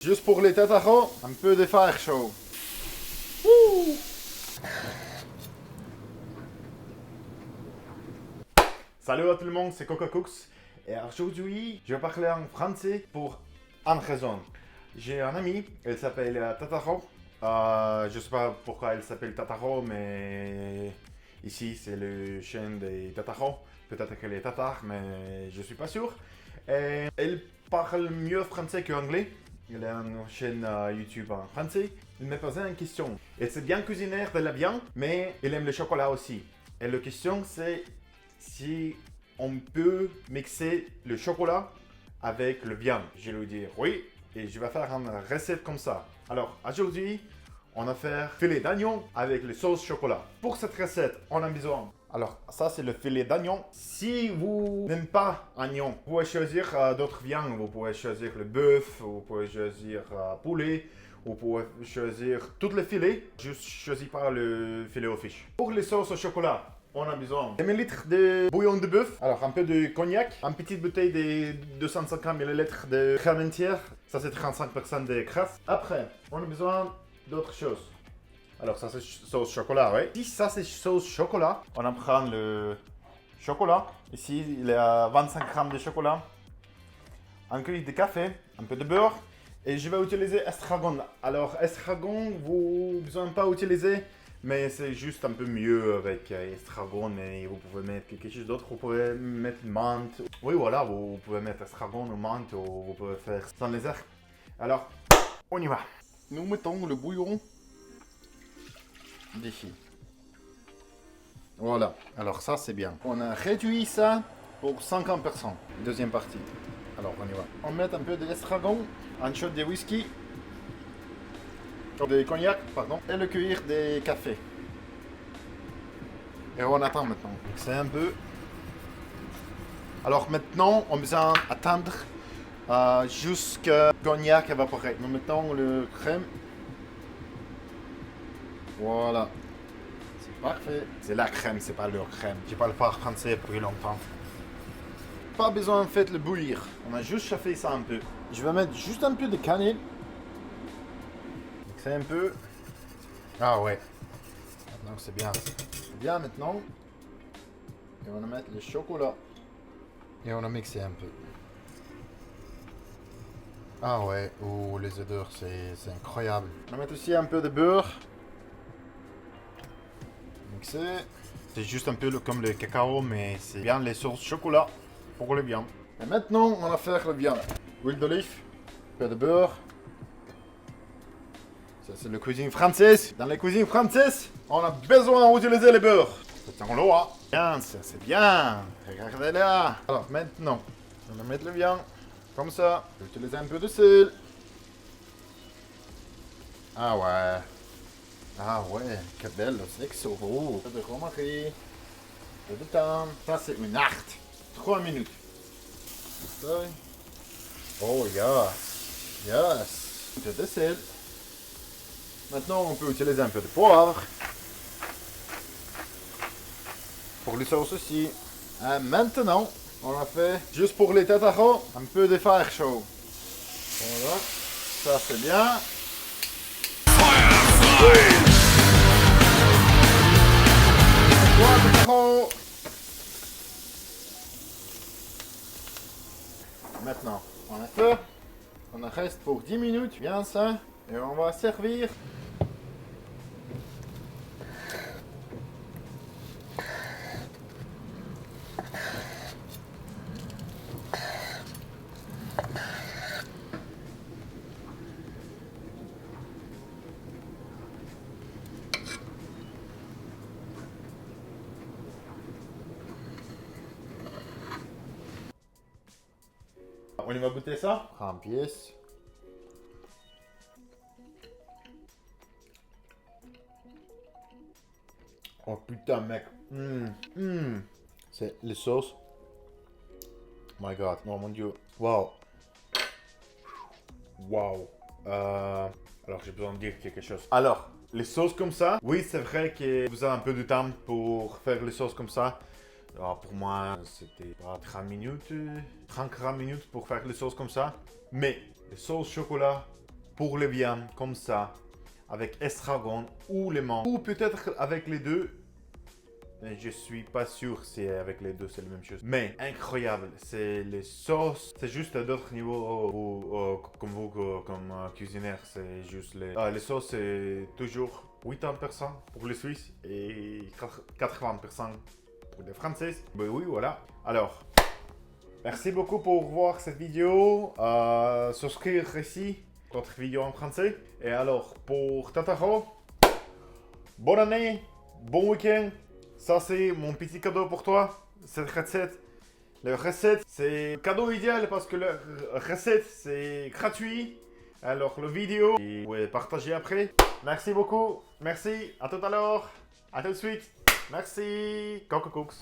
Juste pour les tataros, un peu de fer chaud. Wouh! Salut à tout le monde, c'est Coca Cooks. Et aujourd'hui, je vais parler en français pour une raison. J'ai un ami, elle s'appelle Tataro. Je sais pas pourquoi elle s'appelle Tataro, mais ici c'est le chaîne des Tataros. Peut-être qu'elle est tatar, mais je suis pas sûr. Et elle parle mieux français qu'anglais. Elle a une chaîne YouTube en français. Elle m'a posé une question. Elle sait bien cuisiner de la viande, mais elle aime le chocolat aussi. Et la question c'est si on peut mixer le chocolat avec le viande. Je lui dis oui, et je vais faire une recette comme ça. Alors aujourd'hui, on va faire filet d'agneau avec les sauces chocolat. Pour cette recette, on a besoin. Alors ça c'est le filet d'agneau. Si vous n'aimez pas agneau, vous pouvez choisir d'autres viandes. Vous pouvez choisir le bœuf, vous pouvez choisir poulet, vous pouvez choisir tous les filets. Juste choisis pas le filet aux fiches. Pour les sauces au chocolat, on a besoin de 1 litre de bouillon de bœuf, alors un peu de cognac, une petite bouteille de 250 ml de crème entière, ça c'est 35% de crasse. Après, on a besoin d'autres choses. Alors ça c'est sauce chocolat, oui. Si ça c'est sauce chocolat, on en prend le chocolat. Ici il y a 25 grammes de chocolat, un cuillère de café, un peu de beurre. Et je vais utiliser estragon. Alors estragon, vous ne besoin pas utiliser. Mais c'est juste un peu mieux avec estragon et vous pouvez mettre quelque chose d'autre. Vous pouvez mettre menthe. Oui, voilà, vous pouvez mettre estragon ou menthe ou vous pouvez faire sans les herbes. Alors, on y va. Nous mettons le bouillon d'ici. Voilà, alors ça c'est bien. On a réduit ça pour 50%. Deuxième partie. Alors, on y va. On met un peu d'estragon, un shot de whisky. De cognac, pardon, et le cuillère de café. Et on attend maintenant. C'est un peu. Alors maintenant, on besoin attendre jusqu'à cognac évaporé. Nous mettons le crème. Voilà. C'est parfait. C'est la crème, c'est pas leur crème. J'ai pas le parle français depuis longtemps. Pas besoin de faire le bouillir. On a juste chauffé ça un peu. Je vais mettre juste un peu de cannelle. C'est un peu. Ah ouais. Donc c'est bien. C'est bien maintenant. Et on va mettre le chocolat. Et on va mixer un peu. Ah ouais. Oh, les odeurs, c'est incroyable. On va mettre aussi un peu de beurre. Mixer. C'est juste un peu comme le cacao, mais c'est bien les sauces chocolat pour le viande. Et maintenant, on va faire le viande. Huile d'olive, un peu de beurre. Ça, c'est la cuisine française. Dans la cuisine française, on a besoin d'utiliser le beurre. C'est en l'eau, hein. Bien, ça, c'est bien. Regardez là. Alors, maintenant, on va mettre le viande. Comme ça. Je vais utiliser un peu de sel. Ah ouais. Ah ouais, que belle, c'est so beau. De romarie. De thym. Ça, c'est une art. 3 minutes. Oh, yes. Yes. Un peu de sel. Maintenant, on peut utiliser un peu de poivre. Pour les sauces aussi. Et maintenant, on a fait, juste pour les tataros, un peu de fer chaud. Voilà. Ça, c'est bien. Maintenant, on a fait. On reste pour 10 minutes, bien ça. Et on va servir. On y va goûter ça? En pièce. Oh putain mec. C'est les sauces. Oh my god. Oh mon dieu. Wow. Wow. Alors j'ai besoin de dire quelque chose. Alors, les sauces comme ça. Oui, c'est vrai que vous avez un peu de temps pour faire les sauces comme ça. Alors pour moi, c'était 30 minutes pour faire les sauces comme ça. Mais les sauces chocolat, pour les viandes comme ça, avec estragon ou les menthes, ou peut-être avec les deux. Mais je suis pas sûr si avec les deux c'est la même chose. Mais incroyable, c'est les sauces, c'est juste à d'autres niveaux comme vous, comme cuisinière, c'est juste les sauces c'est toujours 80% pour les Suisses et 80% pour les Français. Ben oui, voilà. Alors, merci beaucoup pour voir cette vidéo. Souscrire ici, d'autres vidéos en français. Et alors, pour Tataro, bonne année, bon week-end. Ça, c'est mon petit cadeau pour toi. Cette recette. La recette, c'est cadeau idéal parce que la recette, c'est gratuit. Alors, la vidéo, vous pouvez partager après. Merci beaucoup. Merci. À tout à l'heure. À tout de suite. Merci. Coco Cooks.